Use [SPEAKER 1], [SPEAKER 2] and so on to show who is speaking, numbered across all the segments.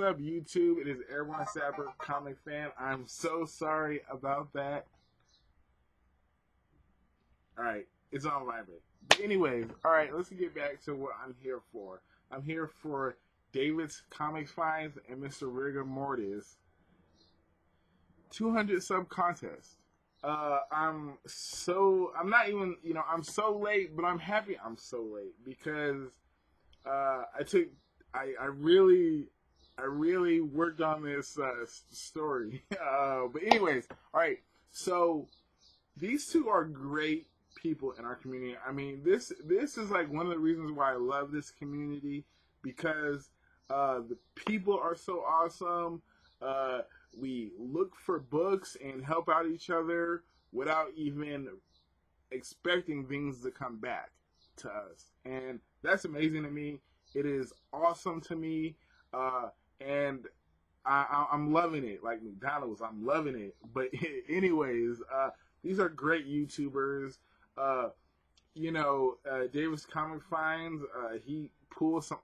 [SPEAKER 1] up, YouTube? It is Airborne Sapper Comic Fan. I'm so sorry about that. Alright, it's on vibrate. But anyways, alright, let's get back to what I'm here for. I'm here for David's Comics Finds and Mr. Rigamortis 200 sub contest. I'm not even, I'm so late, but I'm happy I'm so late because I really worked on this story. But anyways, all right. So these two are great people in our community. I mean, this is like one of the reasons why I love this community, because the people are so awesome. We look for books and help out each other without even expecting things to come back to us, and that's amazing to me. It is awesome to me, and I'm loving it. Like McDonald's, I'm loving it. But anyways, these are great YouTubers. Davis Comic Finds, he pulls some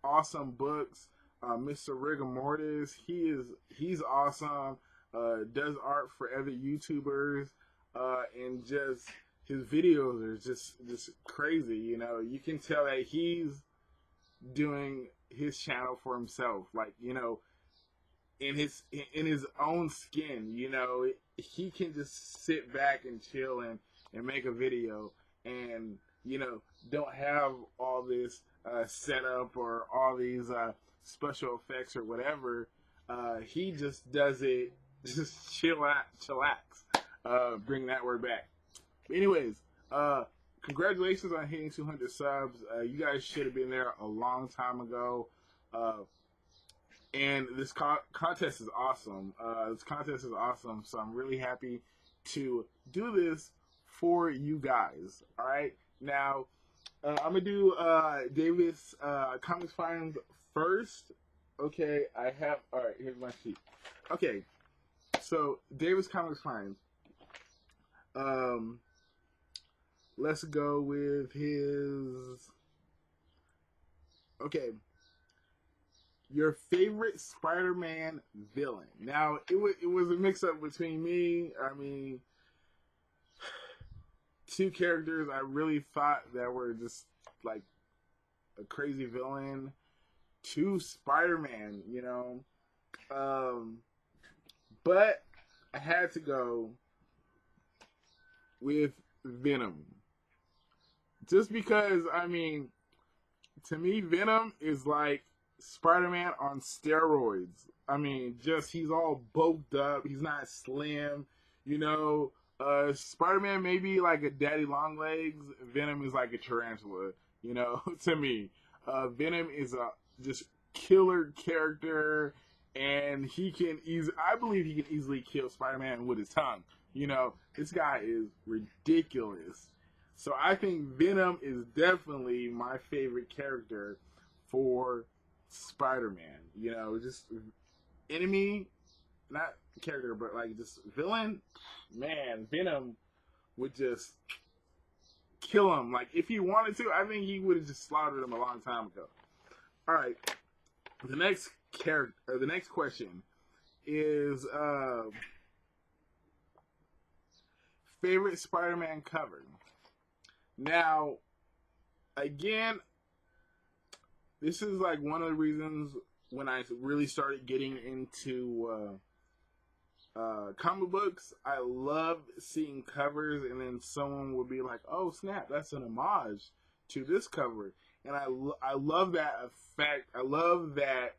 [SPEAKER 1] awesome books. Mr. Rigamortis, he's awesome. Does art for other YouTubers, and just his videos are just crazy. You can tell that he's doing his channel for himself, like, in his own skin. He can just sit back and chill and make a video, and don't have all this setup or all these special effects or whatever. He just does it, just chillax. Bring that word back. But anyways, congratulations on hitting 200 subs. You guys should have been there a long time ago. And this contest is awesome. So I'm really happy to do this for you guys. All right, now I'm gonna do Davis Comics Finds first. Okay, all right, here's my sheet. Okay, so Davis Comics Finds. Let's go with his. Okay, your favorite Spider-Man villain. Now it was a mix-up between me. I mean, two characters I really thought that were just like a crazy villain. Two Spider-Man, but I had to go with Venom. Just because, I mean, to me, Venom is like Spider-Man on steroids. I mean, he's all bulked up. He's not slim, Spider-Man may be like a daddy long legs. Venom is like a tarantula, to me. Venom is a just killer character, and I believe he can easily kill Spider-Man with his tongue. This guy is ridiculous. So I think Venom is definitely my favorite character for Spider-Man. Just enemy, not character, but like just villain. Man, Venom would just kill him. Like, if he wanted to, I think he would have just slaughtered him a long time ago. All right, the next question is favorite Spider-Man cover. Now, again, this is like one of the reasons when I really started getting into comic books. I love seeing covers, and then someone would be like, "Oh snap, that's an homage to this cover," and I love that effect. I love that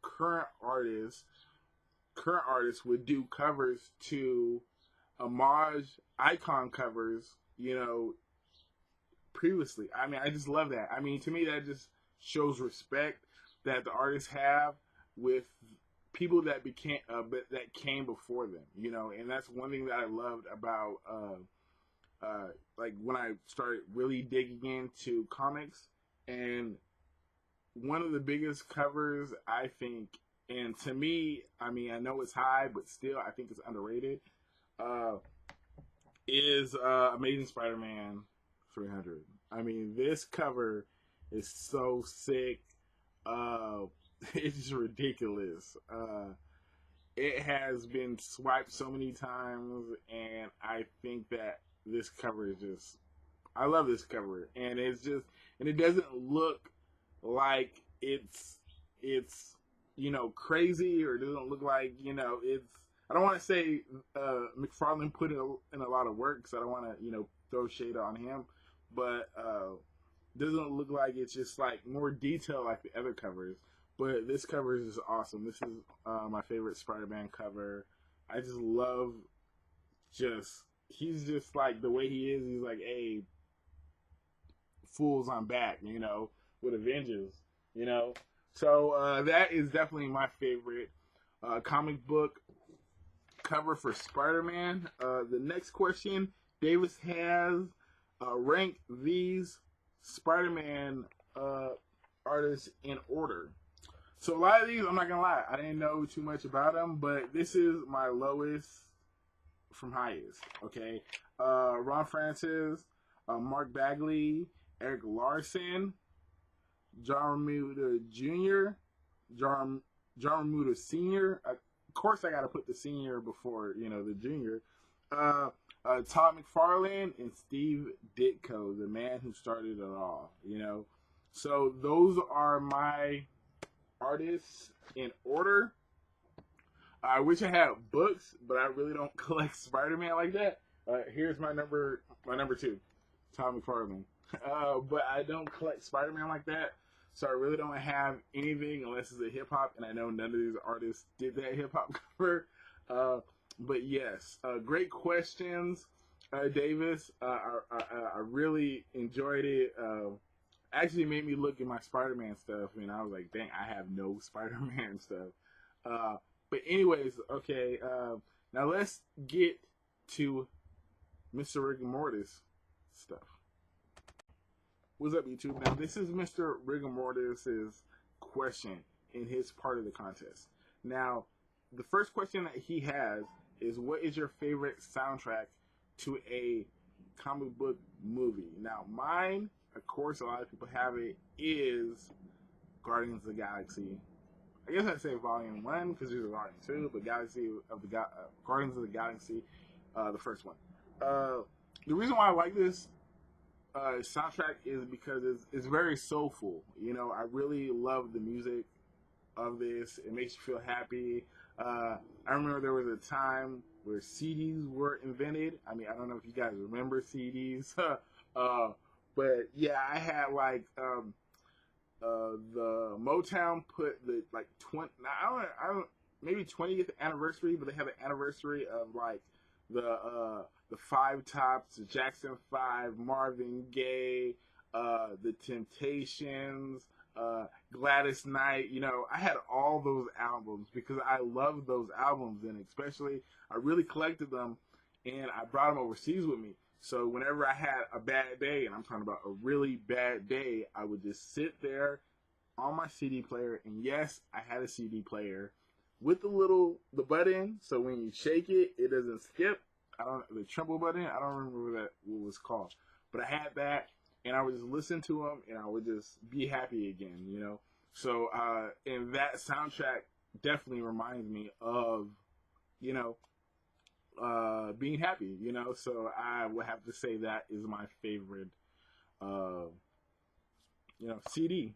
[SPEAKER 1] current artists would do covers to homage icon covers, previously. I mean, I just love that. I mean, to me, that just shows respect that the artists have with people that came before them, and that's one thing that I loved about like when I started really digging into comics. And one of the biggest covers, I think, and to me, I mean, I know it's high, but still I think it's underrated, is Amazing Spider-Man 300. I mean, this cover is so sick. it's just ridiculous. It has been swiped so many times, and I think that this cover is just. I love this cover, and it doesn't look like it's crazy, or it doesn't look like it's. I don't want to say McFarlane put in a lot of work, so I don't want to throw shade on him, but doesn't look like it's just like more detail like the other covers. But this cover is just awesome. This is my favorite Spider-Man cover. I just love he's just like the way he is. He's like, hey, fools, I'm back, with a vengeance, So that is definitely my favorite comic book cover for Spider-Man. The next question Davis has, rank these Spider-Man artists in order. So a lot of these, I'm not gonna lie, I didn't know too much about them, but this is my lowest from highest. Okay, Ron Francis, Mark Bagley, Eric Larson, John Romita Jr., John Romita Sr. Of course, I got to put the senior before the junior. Todd McFarlane and Steve Ditko, the man who started it all. So those are my artists in order. I wish I had books, but I really don't collect Spider-Man like that. Here's my number two, Todd McFarlane. But I don't collect Spider-Man like that, so I really don't have anything unless it's a hip hop, and I know none of these artists did that hip hop cover. But yes, great questions, Davis. I really enjoyed it. Actually made me look at my Spider-Man stuff, and I was like, dang, I have no Spider-Man stuff. But anyways, okay, now let's get to Mr. Rigamortis stuff. What's up, YouTube? Now, this is Mr. Rigamortis' question in his part of the contest. Now, the first question that he has is, what is your favorite soundtrack to a comic book movie? Now, mine, of course, a lot of people have it, is Guardians of the Galaxy. I guess I'd say Volume 1, because there's a Volume 2, but Guardians of the Galaxy, the first one. The reason why I like this soundtrack is because it's very soulful. I really love the music of this. It makes you feel happy. I remember there was a time where CDs were invented. I mean, I don't know if you guys remember CDs, but yeah, I had like the Motown put the like 20. I don't maybe 20th anniversary, but they have an anniversary of like the Five Tops, the Jackson 5, Marvin Gaye, the Temptations, Gladys Knight. I had all those albums because I loved those albums, and especially I really collected them, and I brought them overseas with me. So whenever I had a bad day, and I'm talking about a really bad day, I would just sit there on my CD player, and yes, I had a CD player with the button, so when you shake it, it doesn't skip. The tremble button, I don't remember what it was called, but I had that, and I would just listen to them, and I would just be happy again, So, and that soundtrack definitely reminds me of, being happy, So I would have to say that is my favorite, CD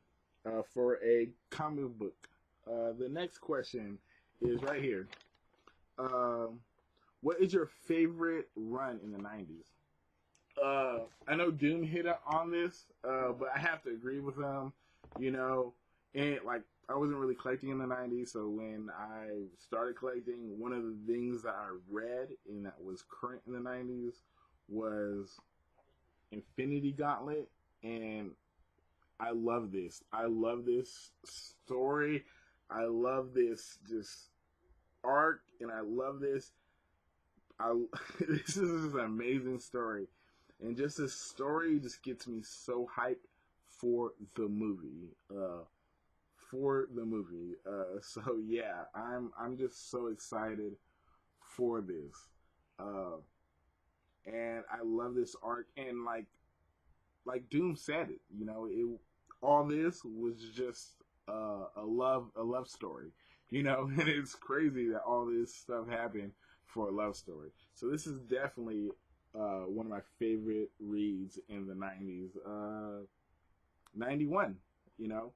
[SPEAKER 1] for a comic book. The next question is right here. What is your favorite run in the 90s? I know Doom hit on this, but I have to agree with him, and like, I wasn't really collecting in the 90s, so when I started collecting, one of the things that I read and that was current in the 90s was Infinity Gauntlet, and I love this. I love this story. I love this just arc, and I love this. This is an amazing story, and just this story just gets me so hyped for the movie. So yeah, I'm just so excited for this, and I love this arc, and like Doom said it, all this was just a love story, you know, and it's crazy that all this stuff happened for a love story. So this is definitely one of my favorite reads in the 90s. 91, you know,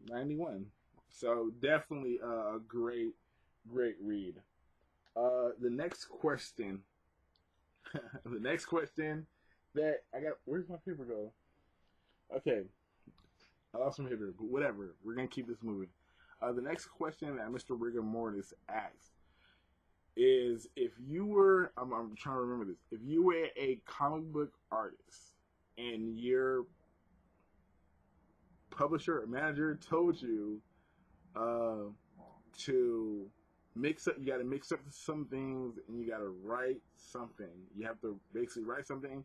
[SPEAKER 1] 91. So definitely a great read. The next question, the next question that I got, where's my paper go? Okay, I lost my paper, but whatever. We're gonna keep this moving. The next question that Mr. Rigamortis asked is, if you were, I'm trying to remember this, if you were a comic book artist and your publisher or manager told you to mix up, you got to mix up some things and you got to write something. You have to basically write something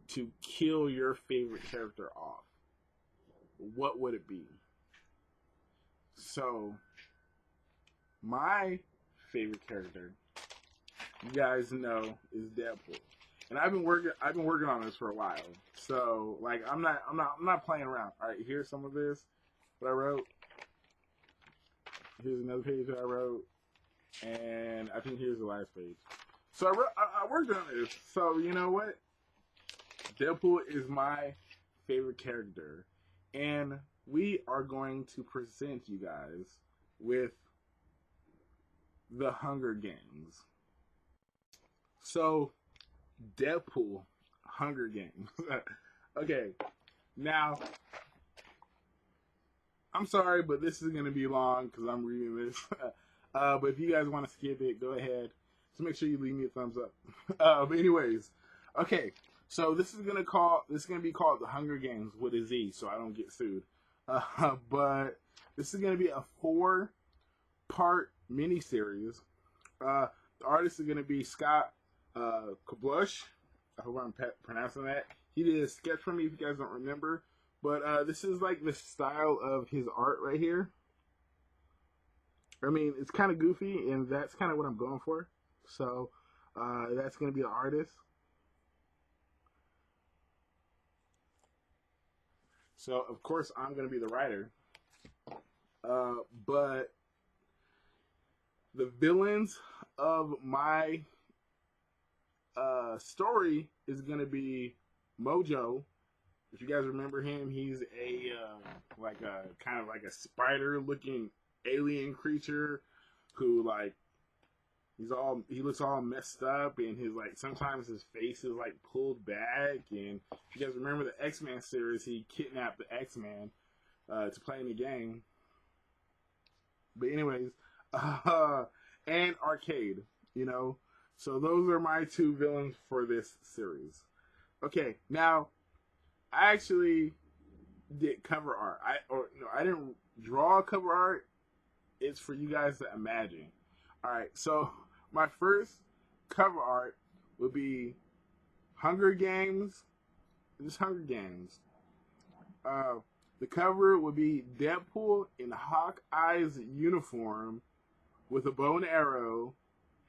[SPEAKER 1] to kill your favorite character off. What would it be? So, my favorite character, you guys know, is Deadpool, and I've been working on this for a while. So, like, I'm not playing around. All right, here's some of this that I wrote. Here's another page that I wrote, and I think here's the last page. So I worked on this. So you know what? Deadpool is my favorite character, and we are going to present you guys with the Hunger Games. So, Deadpool, Hunger Games. Okay, now, I'm sorry, but this is going to be long because I'm reading this. But if you guys want to skip it, go ahead. Just make sure you leave me a thumbs up. But anyways, okay. So this is gonna be called the Hunger Games with a Z, so I don't get sued. But this is gonna be a 4-part miniseries. The artist is gonna be Scott Kablush. I hope I'm pronouncing that. He did a sketch for me, if you guys don't remember. But this is like the style of his art right here. I mean, it's kind of goofy, and that's kind of what I'm going for. So that's gonna be the artist. So, of course, I'm going to be the writer. But the villains of my story is going to be Mojo. If you guys remember him, he's a kind of like a spider-looking alien creature who, like, he looks all messed up, and sometimes his face is like pulled back. And if you guys remember the X-Men series, he kidnapped the X-Men to play in the game. But anyways, and Arcade, you know. So those are my 2 villains for this series. Okay, now I actually did cover art. I didn't draw cover art. It's for you guys to imagine. All right, so my first cover art would be Hunger Games. Just Hunger Games. The cover would be Deadpool in Hawkeye's uniform with a bow and arrow,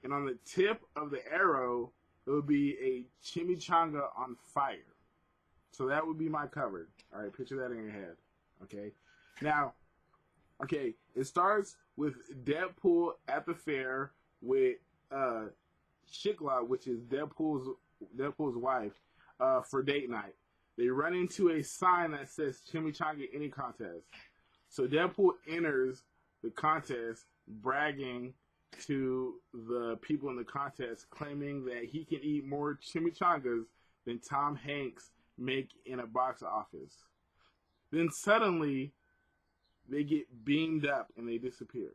[SPEAKER 1] and on the tip of the arrow, it would be a chimichanga on fire. So that would be my cover. All right, picture that in your head. Okay. Now, okay, it starts with Deadpool at the fair with Shikla, which is Deadpool's wife, for date night. They run into a sign that says Chimichanga Any Contest. So Deadpool enters the contest bragging to the people in the contest, claiming that he can eat more chimichangas than Tom Hanks make in a box office. Then suddenly, they get beamed up and they disappear.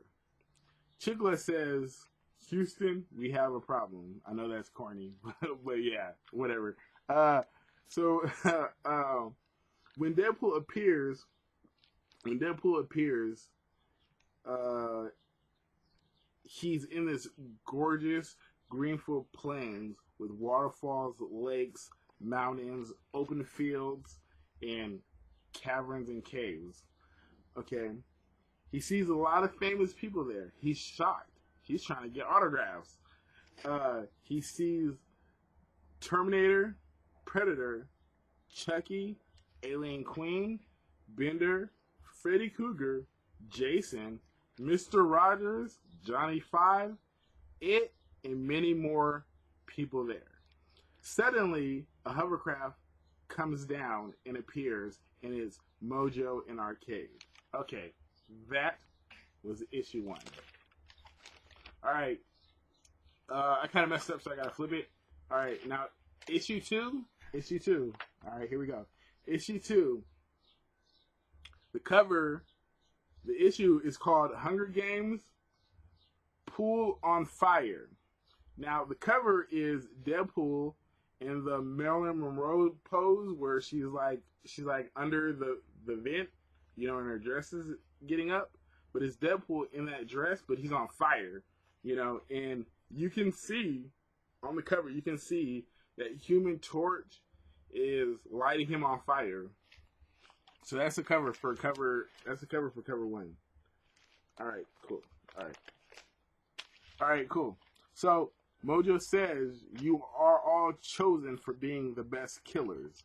[SPEAKER 1] Chikla says, "Houston, we have a problem." I know that's corny, but yeah, whatever. So when Deadpool appears, he's in this gorgeous Greenfield plains with waterfalls, lakes, mountains, open fields, and caverns and caves. Okay. He sees a lot of famous people there. He's shocked. He's trying to get autographs. He sees Terminator, Predator, Chucky, Alien Queen, Bender, Freddy Krueger, Jason, Mr. Rogers, Johnny Five, It, and many more people there. Suddenly, a hovercraft comes down and appears, and it's Mojo in Arcade. Okay, that was issue 1. Alright, I kind of messed up, so I gotta flip it. Alright, now, issue 2. Alright, here we go. Issue 2. The cover, the issue is called Hunger Games Pool on Fire. Now, the cover is Deadpool in the Marilyn Monroe pose where she's like under the vent, you know, and her dress is getting up. But it's Deadpool in that dress, but he's on fire, you know, and you can see on the cover, you can see that Human Torch is lighting him on fire. So that's the cover for cover 1. All right, cool. All right, cool. So Mojo says you are all chosen for being the best killers,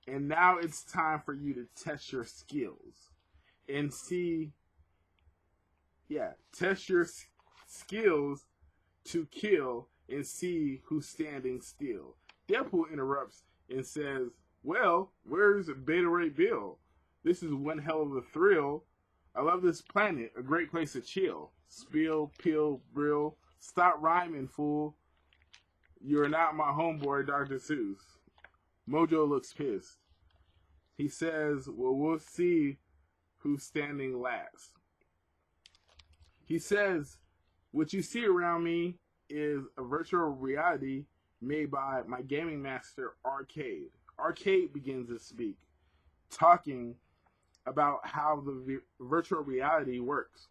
[SPEAKER 1] and now it's time for you to test your skills and see. Yeah, test your skills to kill and see who's standing still. Deadpool interrupts and says, "Well, where's Beta Ray Bill? This is one hell of a thrill. I love this planet, a great place to chill. Spill, peel, brill. Stop rhyming, fool. You're not my homeboy, Dr. Seuss." Mojo looks pissed. He says, "Well, we'll see who's standing last." He says, "What you see around me is a virtual reality made by my gaming master, Arcade." Arcade begins to speak, talking about how the virtual reality works.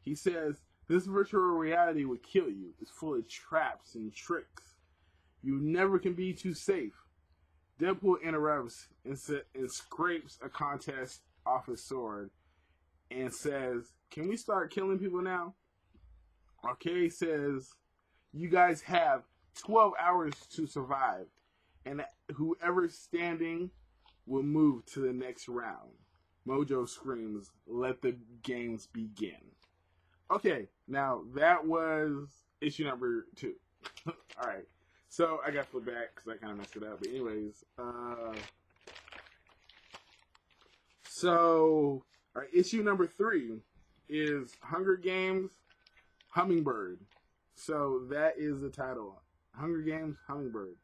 [SPEAKER 1] He says, "This virtual reality would kill you. It's full of traps and tricks. You never can be too safe." Deadpool interrupts and scrapes a contest off his sword and says, "Can we start killing people now?" Arcade says, "You guys have 12 hours to survive, and whoever's standing will move to the next round." Mojo screams, "Let the games begin." Okay, now that was issue number 2. Alright, so I got to flip back because I kind of messed it up. But anyways, alright, issue number 3 is Hunger Games Hummingbird. So that is the title. Hunger Games Hummingbird.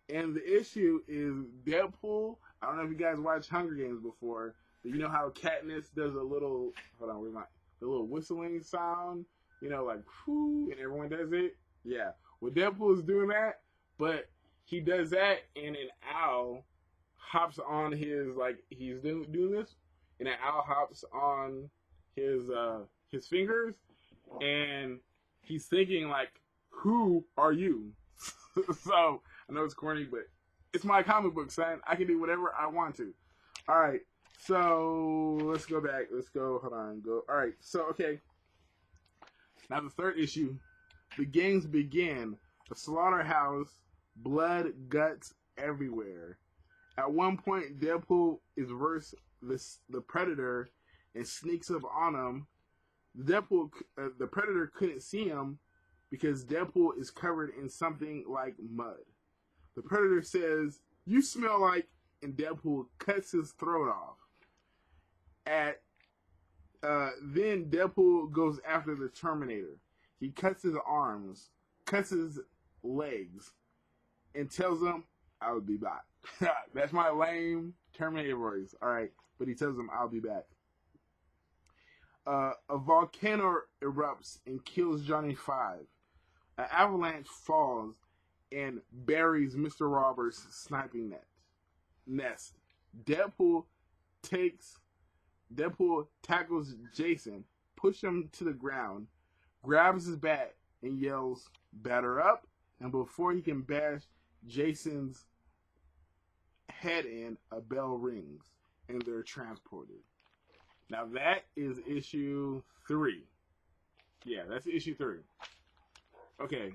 [SPEAKER 1] And the issue is Deadpool. I don't know if you guys watched Hunger Games before, but you know how Katniss does a little, the little whistling sound, you know, like, whoo, and everyone does it? Yeah. Well, Deadpool is doing that, but he does that, and an owl hops on his, like, he's doing this, and an owl hops on his fingers, and he's thinking, like, who are you? So, I know it's corny, but it's my comic book, son. I can do whatever I want to. Alright, so let's go back. Alright, so, okay. Now the third issue. The games begin. The slaughterhouse. Blood, guts everywhere. At one point, Deadpool is versus the Predator and sneaks up on him. The Predator couldn't see him because Deadpool is covered in something like mud. The Predator says, "You smell like," and Deadpool cuts his throat off. Then Deadpool goes after the Terminator. He cuts his arms, cuts his legs, and tells him, "I'll be back." That's my lame Terminator voice. Alright, but he tells him, "I'll be back." A volcano erupts and kills Johnny Five. An avalanche falls and buries Mr. Roberts' sniping nest. Deadpool tackles Jason, pushes him to the ground, grabs his bat, and yells, "Batter up!" And before he can bash Jason's head in, a bell rings, and they're transported. Now that is issue 3. Yeah, that's issue 3. Okay.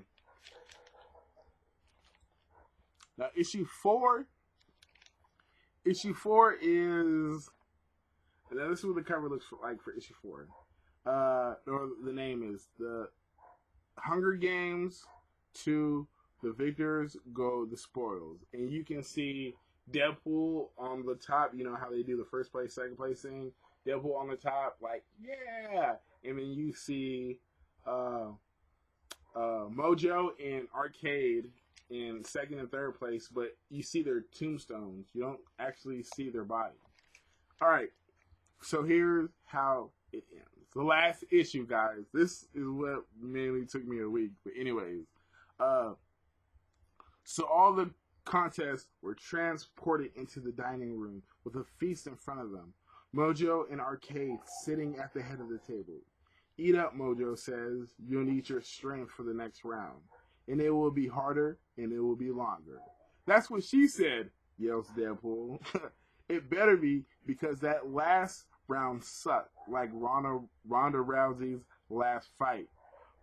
[SPEAKER 1] Now issue 4. Issue 4 is And then this is what the cover looks like for issue 4. Or the name is The Hunger Games to the Victors Go the Spoils. And you can see Deadpool on the top. You know how they do the first place, second place thing? Deadpool on the top, like, yeah! And then you see Mojo and Arcade in second and third place, but you see their tombstones. You don't actually see their body. Alright, so here's how it ends. The last issue, guys. This is what mainly took me a week. But anyways, so all the contests were transported into the dining room with a feast in front of them. Mojo and Arcade sitting at the head of the table. Eat up, Mojo says. You'll need your strength for the next round. And it will be harder and it will be longer. That's what she said, yells Deadpool. It better be, because that last round sucked like Ronda Rousey's last fight.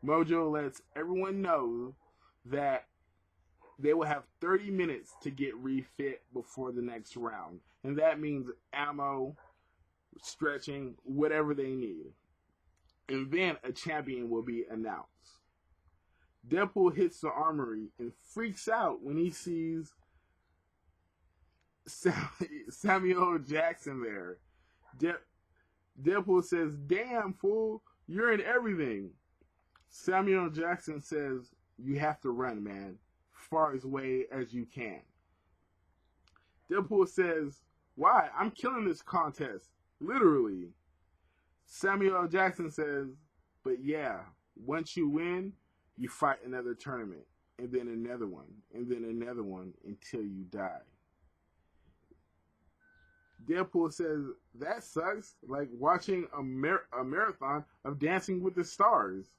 [SPEAKER 1] Mojo lets everyone know that they will have 30 minutes to get refit before the next round. And that means ammo, stretching, whatever they need. And then a champion will be announced. Deadpool hits the armory and freaks out when he sees Samuel Jackson there. Deadpool says, "Damn, fool, you're in everything." Samuel Jackson says, "You have to run, man. Far away as you can." Deadpool says, "Why? I'm killing this contest. Literally." Samuel Jackson says, "But yeah, once you win, you fight another tournament, and then another one, and then another one until you die." Deadpool says, "That sucks. Like watching a marathon of Dancing with the Stars.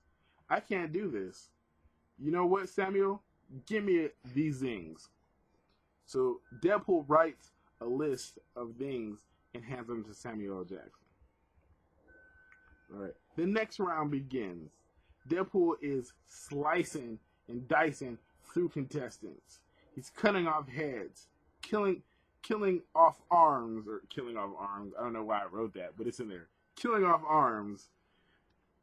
[SPEAKER 1] I can't do this." "You know what, Samuel? Give me these things." So Deadpool writes a list of things and hands them to Samuel Jackson. All right. The next round begins. Deadpool is slicing and dicing through contestants. He's cutting off heads, killing off arms. I don't know why I wrote that, but it's in there. Killing off arms,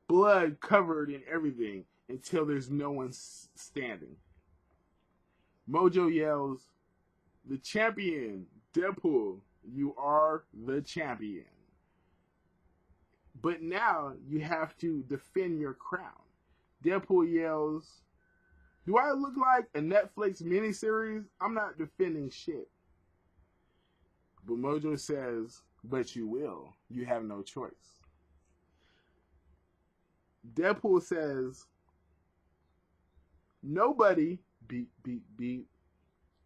[SPEAKER 1] blood covered in everything until there's no one standing. Mojo yells, "The champion, Deadpool, you are the champion. But now you have to defend your crown." Deadpool yells, "Do I look like a Netflix miniseries? I'm not defending shit." But Mojo says, "But you will. You have no choice." Deadpool says, "Nobody, beep, beep, beep,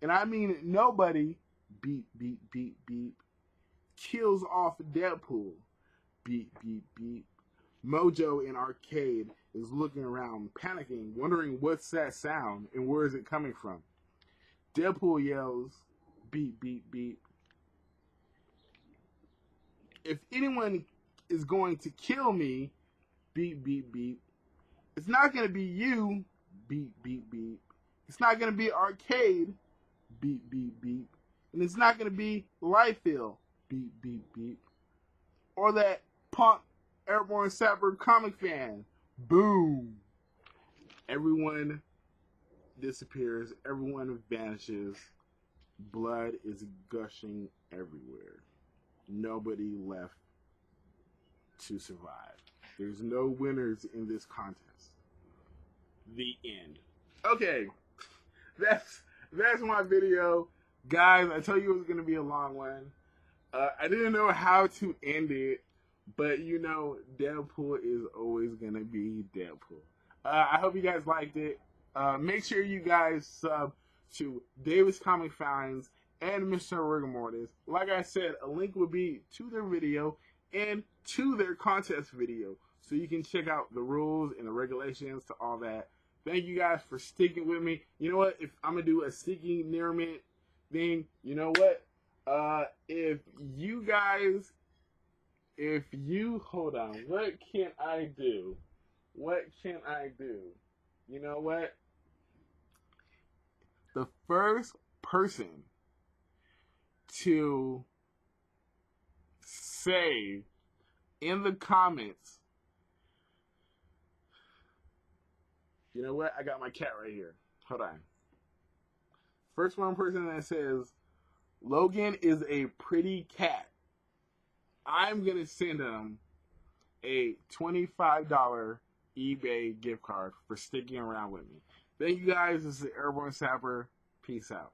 [SPEAKER 1] and I mean nobody, beep, beep, beep, beep, kills off Deadpool, beep, beep, beep." Mojo in Arcade is looking around, panicking, wondering what's that sound and where is it coming from. Deadpool yells, "Beep, beep, beep. If anyone is going to kill me, beep, beep, beep, it's not going to be you, beep, beep, beep. It's not going to be Arcade, beep, beep, beep. And it's not going to be Lightfield, beep, beep, beep. Or that punk Airborne Sapper comic fan, boom." Everyone disappears. Everyone vanishes. Blood is gushing everywhere. Nobody left to survive. There's no winners in this contest. The end. Okay, that's my video, guys. I told you it was gonna be a long one. I didn't know how to end it, but you know, Deadpool is always gonna be Deadpool. I hope you guys liked it. Make sure you guys sub to Davis Comic Finds and Mr. Rigamortis. Like I said, a link will be to their video and to their contest video, so you can check out the rules and the regulations to all that. Thank you guys for sticking with me. You know what? If I'm gonna do a sticky near mint thing, you know what? Hold on, what can I do? You know what? The first person to say in the comments, you know what? I got my cat right here. Hold on. First one person that says, Logan is a pretty cat, I'm going to send him a $25 eBay gift card for sticking around with me. Thank you guys. This is the Airborne Sapper. Peace out.